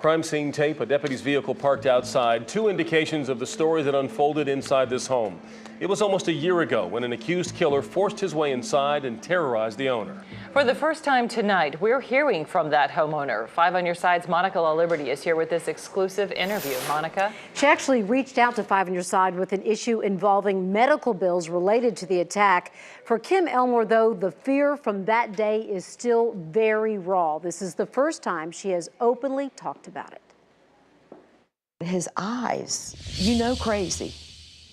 Crime scene tape, a deputy's vehicle parked outside, two indications of the story that unfolded inside this home. It was almost a year ago when an accused killer forced his way inside and terrorized the owner. For the first time tonight, we're hearing from that homeowner. 5 on Your Side's Monica LaLiberty is here with this exclusive interview. Monica? She actually reached out to 5 on Your Side with an issue involving medical bills related to the attack. For Kim Elmore, though, the fear from that day is still very raw. This is the first time she has openly talked about it. His eyes, crazy.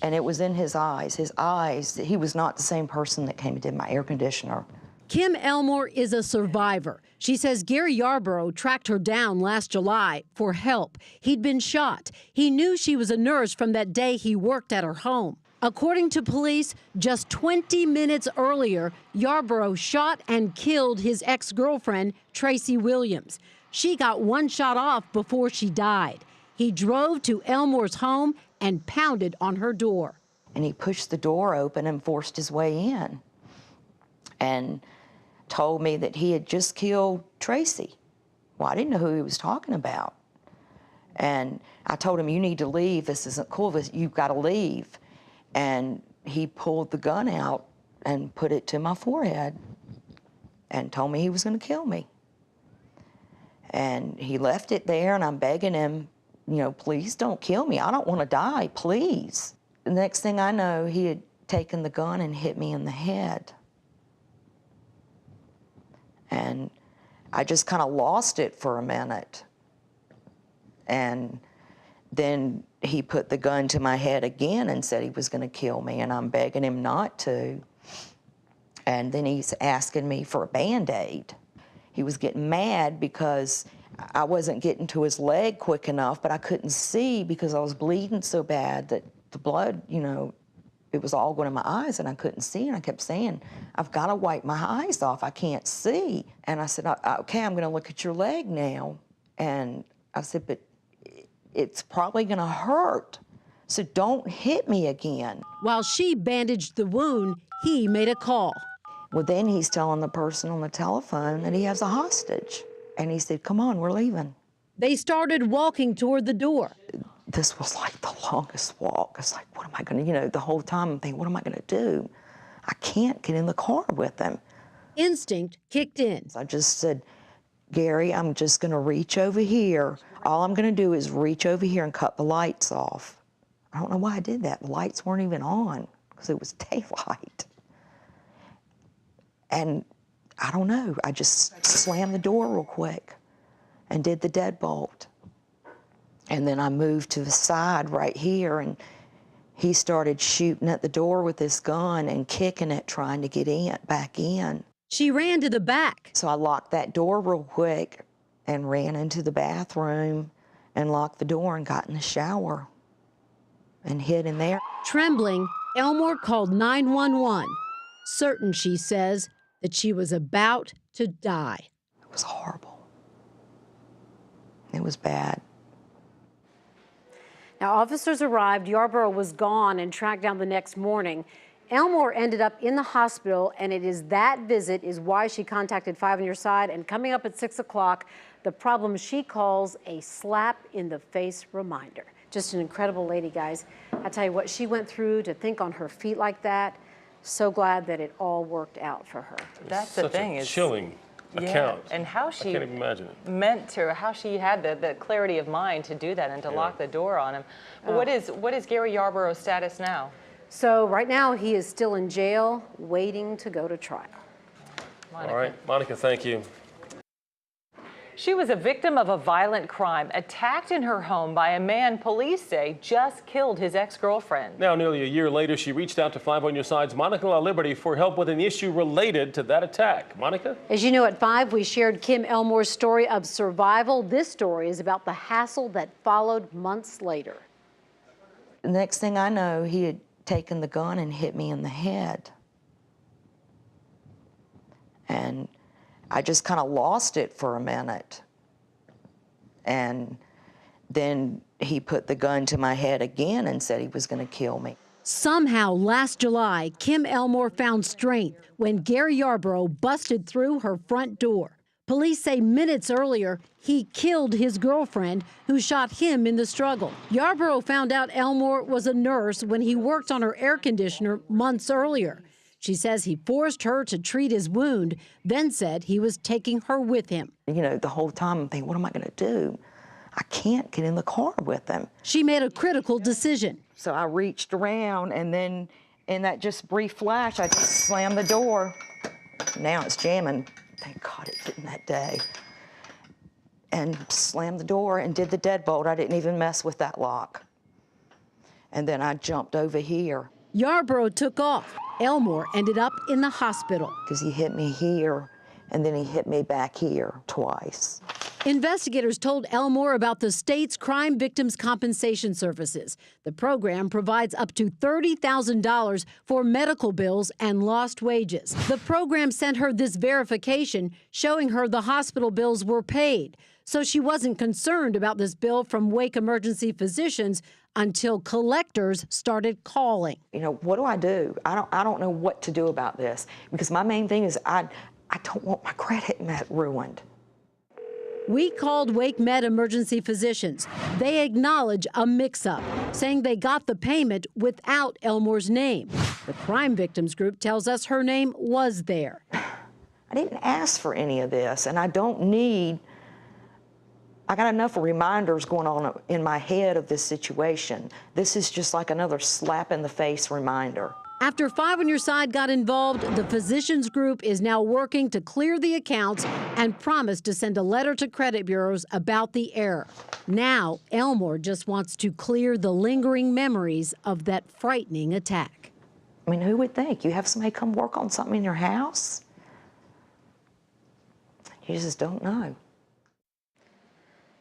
And it was in his eyes. His eyes, he was not the same person that came and did my air conditioner. Kim Elmore is a survivor. She says Gary Yarborough tracked her down last July for help. He'd been shot. He knew she was a nurse from that day he worked at her home. According to police, just 20 minutes earlier, Yarborough shot and killed his ex-girlfriend, Tracy Williams. She got one shot off before she died. He drove to Elmore's home and pounded on her door. And he pushed the door open and forced his way in and told me that he had just killed Tracy. Well, I didn't know who he was talking about. And I told him, you need to leave. This isn't cool. You've got to leave. And he pulled the gun out and put it to my forehead and told me he was going to kill me. And he left it there, and I'm begging him, please don't kill me. I don't want to die, please. The next thing I know, he had taken the gun and hit me in the head. And I just kind of lost it for a minute. And then he put the gun to my head again and said he was going to kill me, and I'm begging him not to. And then he's asking me for a Band-Aid. He was getting mad because I wasn't getting to his leg quick enough, but I couldn't see because I was bleeding so bad that the blood, it was all going in my eyes and I couldn't see. And I kept saying, I've got to wipe my eyes off. I can't see. And I said, okay, I'm going to look at your leg now. And I said, but it's probably going to hurt. So don't hit me again. While she bandaged the wound, he made a call. Well, then he's telling the person on the telephone that he has a hostage. And he said, come on, we're leaving. They started walking toward the door. This was like the longest walk. It's like, what am I going to, the whole time I'm thinking, what am I going to do? I can't get in the car with him. Instinct kicked in. So I just said, Gary, I'm just going to reach over here. All I'm going to do is reach over here and cut the lights off. I don't know why I did that. The lights weren't even on because it was daylight. And I don't know, I just slammed the door real quick and did the deadbolt. And then I moved to the side right here, and he started shooting at the door with his gun and kicking it, trying to get back in. She ran to the back. So I locked that door real quick and ran into the bathroom and locked the door and got in the shower and hid in there. Trembling, Elmore called 911, certain, she says, that she was about to die. It was horrible. It was bad. Now, officers arrived. Yarborough was gone and tracked down the next morning. Elmore ended up in the hospital, and it is that visit is why she contacted 5 on Your Side. And coming up at 6 o'clock, the problem she calls a slap in the face reminder. Just an incredible lady, guys. I tell you what, she went through to think on her feet like that. So glad that it all worked out for her. That's the thing. It's chilling account. And how she I can't even imagine it. how she had the clarity of mind to do that and to lock the door on him. But what is Gary Yarborough's status now? So right now he is still in jail, waiting to go to trial. Monica. All right, Monica, thank you. She was a victim of a violent crime, attacked in her home by a man police say just killed his ex-girlfriend. Now, nearly a year later, she reached out to 5 on Your Side's Monica LaLiberty for help with an issue related to that attack. Monica? As you know, at 5, we shared Kim Elmore's story of survival. This story is about the hassle that followed months later. The next thing I know, he had taken the gun and hit me in the head. And I just kind of lost it for a minute. And then he put the gun to my head again and said he was going to kill me. Somehow, last July, Kim Elmore found strength when Gary Yarborough busted through her front door. Police say minutes earlier, he killed his girlfriend, who shot him in the struggle. Yarborough found out Elmore was a nurse when he worked on her air conditioner months earlier. She says he forced her to treat his wound, then said he was taking her with him. You know, the whole time I'm thinking, what am I going to do? I can't get in the car with him. She made a critical decision. So I reached around, and then in that just brief flash, I just slammed the door. Now it's jamming. Thank God it didn't that day. And slammed the door and did the deadbolt. I didn't even mess with that lock. And then I jumped over here. Yarborough took off. Elmore ended up in the hospital. Because he hit me here, and then he hit me back here twice. Investigators told Elmore about the state's crime victims compensation services. The program provides up to $30,000 for medical bills and lost wages. The program sent her this verification showing her the hospital bills were paid. So she wasn't concerned about this bill from Wake Emergency Physicians until collectors started calling. You know, what do? I don't know what to do about this, because my main thing is I don't want my credit ruined. We called Wake Med Emergency Physicians. They acknowledge a mix-up, saying they got the payment without Elmore's name. The crime victims group tells us her name was there. I didn't ask for any of this, and I don't need. I got enough reminders going on in my head of this situation. This is just like another slap in the face reminder. After Five on Your Side got involved, the physicians group is now working to clear the accounts and promised to send a letter to credit bureaus about the error. Now, Elmore just wants to clear the lingering memories of that frightening attack. I mean, who would think? You have somebody come work on something in your house? You just don't know.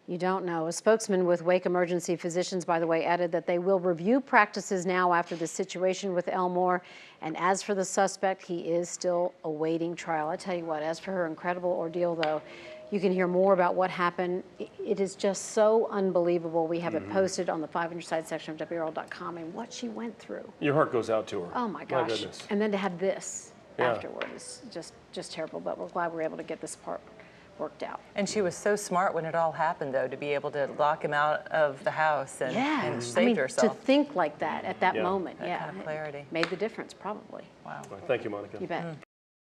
You don't know. A spokesman with Wake Emergency Physicians, by the way, added that they will review practices now after the situation with Elmore. And as for the suspect, he is still awaiting trial. I tell you what, as for her incredible ordeal, though, you can hear more about what happened. It is just so unbelievable. We have it posted on the 5 on Your Side section of WRAL.com and what she went through. Your heart goes out to her. Oh my gosh. My goodness. And then to have this Yeah. afterward is just terrible. But we're glad we're able to get this part worked out. And she was so smart when it all happened, though, to be able to lock him out of the house and saved herself. To think like that at that Yeah. moment, That kind of clarity. made the difference, probably. Wow. Thank you, Monica. You bet.